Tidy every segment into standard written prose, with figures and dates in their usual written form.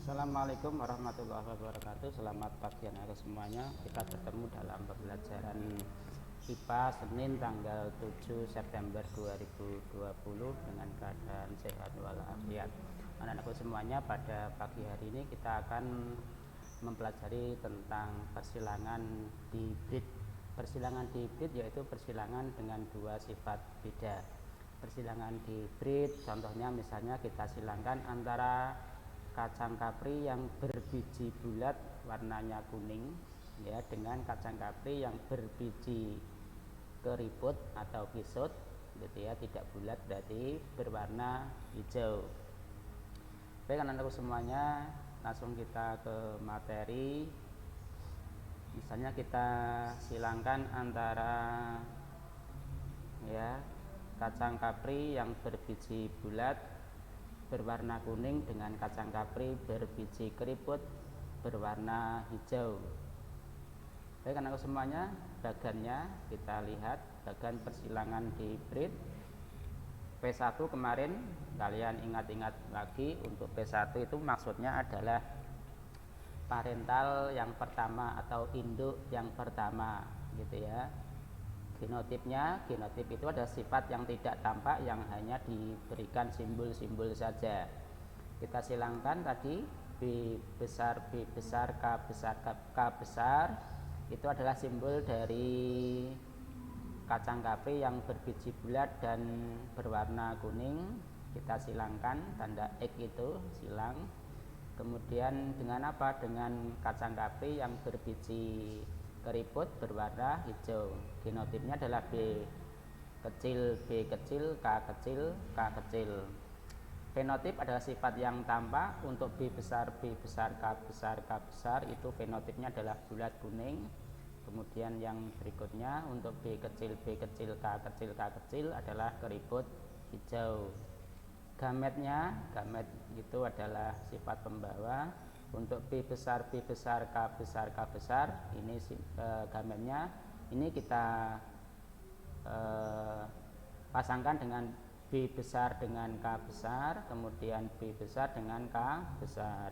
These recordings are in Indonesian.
Assalamualaikum warahmatullahi wabarakatuh. Selamat pagi anak-anak semuanya. Kita bertemu dalam pembelajaran IPA Senin tanggal 7 September 2020 dengan keadaan sehat walafiat. Anak-anakku semuanya, pada pagi hari ini kita akan mempelajari tentang persilangan dihibrid. Persilangan dihibrid yaitu persilangan dengan dua sifat beda. Persilangan dihibrid contohnya misalnya kita silangkan antara kacang kapri yang berbiji bulat warnanya kuning ya dengan kacang kapri yang berbiji keriput atau kisut gitu ya, tidak bulat berarti berwarna hijau. Baik anak-anakku semuanya, langsung kita ke materi. Misalnya kita silangkan antara ya kacang kapri yang berbiji bulat berwarna kuning dengan kacang kapri berbiji keriput berwarna hijau. Baik anak-anak semuanya, bagannya kita lihat bagan persilangan dihibrid. P1 kemarin kalian ingat-ingat lagi, untuk P1 itu maksudnya adalah parental yang pertama atau induk yang pertama gitu ya. Genotip itu ada sifat yang tidak tampak yang hanya diberikan simbol-simbol saja. Kita silangkan tadi B besar, B besar, K besar, K besar, itu adalah simbol dari kacang kapri yang berbiji bulat dan berwarna kuning. Kita silangkan tanda X itu silang. Kemudian dengan apa? Dengan kacang kapri yang berbiji keriput berwarna hijau. Genotipnya adalah B kecil, B kecil, K kecil, K kecil. Fenotip adalah sifat yang tampak. Untuk B besar, B besar, K besar, K besar itu fenotipnya adalah bulat kuning. Kemudian yang berikutnya untuk B kecil, B kecil, K kecil, K kecil adalah keriput hijau. Gamet itu adalah sifat pembawa. Untuk B besar, B besar, K besar, K besar ini gametnya ini kita pasangkan dengan B besar dengan K besar, kemudian B besar dengan K besar.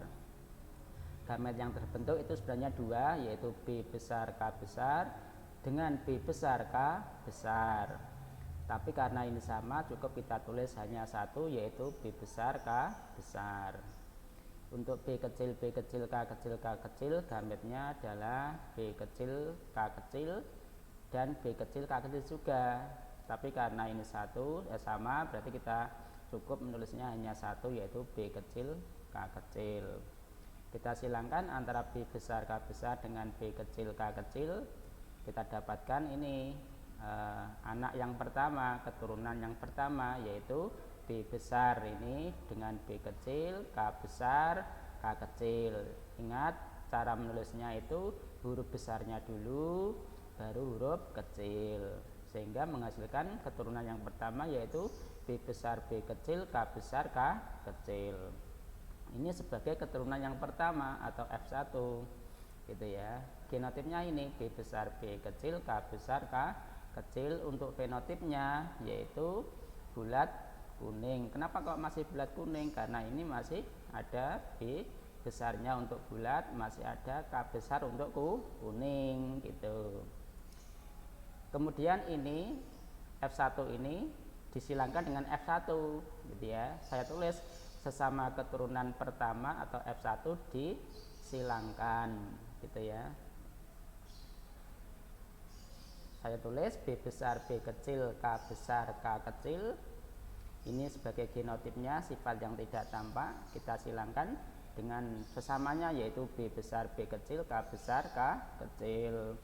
Gamet yang terbentuk itu sebenarnya dua, yaitu B besar K besar dengan B besar K besar. Tapi karena ini sama, cukup kita tulis hanya satu, yaitu B besar K besar. Untuk B kecil, B kecil, K kecil, K kecil, gametnya adalah B kecil, K kecil, dan B kecil, K kecil juga. Tapi karena ini satu sama, berarti kita cukup menulisnya hanya satu, yaitu B kecil, K kecil. Kita silangkan antara B besar, K besar dengan B kecil, K kecil. Kita dapatkan ini anak yang pertama, keturunan yang pertama, yaitu B besar ini dengan B kecil, K besar, K kecil. Ingat cara menulisnya itu huruf besarnya dulu baru huruf kecil, sehingga menghasilkan keturunan yang pertama yaitu B besar, B kecil, K besar, K kecil. Ini sebagai keturunan yang pertama atau F1 gitu ya. Genotipnya ini B besar, B kecil, K besar, K kecil. Untuk fenotipnya yaitu bulat kuning. Kenapa kok masih bulat kuning? Karena ini masih ada B besarnya untuk bulat, masih ada K besar untuk kuning gitu. Kemudian ini F1 ini disilangkan dengan F1 gitu ya. Saya tulis sesama keturunan pertama atau F1 disilangkan gitu ya. Saya tulis B besar, B kecil, K besar, K kecil. Ini sebagai genotipnya, sifat yang tidak tampak. Kita silangkan dengan sesamanya yaitu B besar, B kecil, K besar, K kecil.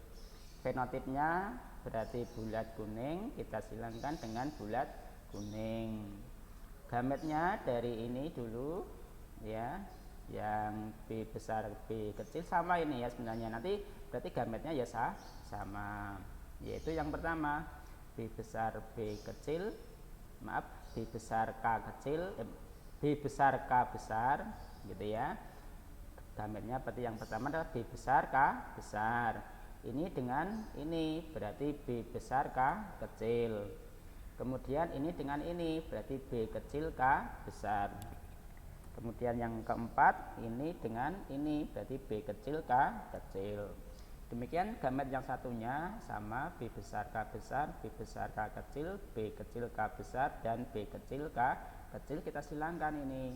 Fenotipnya berarti bulat kuning, kita silangkan dengan bulat kuning. Gametnya dari ini dulu ya, yang B besar, B kecil sama ini ya sebenarnya. Nanti berarti gametnya ya sama, yaitu yang pertama B besar, B kecil, B besar, K kecil, B besar, K besar gitu ya. Gametnya berarti yang pertama adalah B besar, K besar. Ini dengan ini berarti B besar, K kecil. Kemudian ini dengan ini berarti B kecil, K besar. Kemudian yang keempat ini dengan ini, berarti B kecil K kecil. Demikian gamet yang satunya sama, B besar K besar, B besar K kecil, B kecil K besar, dan B kecil K kecil. Kita silangkan ini,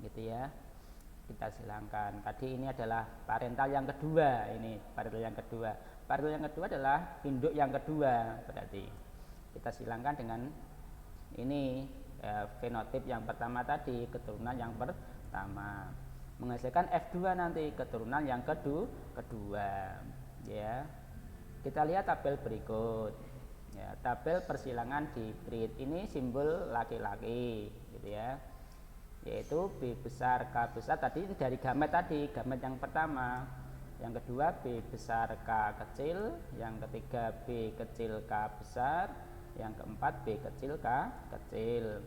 gitu ya. Kita silangkan. Tadi ini adalah parental yang kedua, ini parental yang kedua. Parental yang kedua adalah induk yang kedua, berarti kita silangkan dengan ini fenotip yang pertama tadi, keturunan yang pertama menghasilkan F2 nanti, keturunan yang kedua ya. Kita lihat tabel berikut ya, tabel persilangan hibrid. Ini simbol laki-laki gitu ya, yaitu B besar K besar. Tadi dari gamet tadi, gamet yang pertama. Yang kedua B besar K kecil, yang ketiga B kecil K besar, yang keempat B kecil K kecil.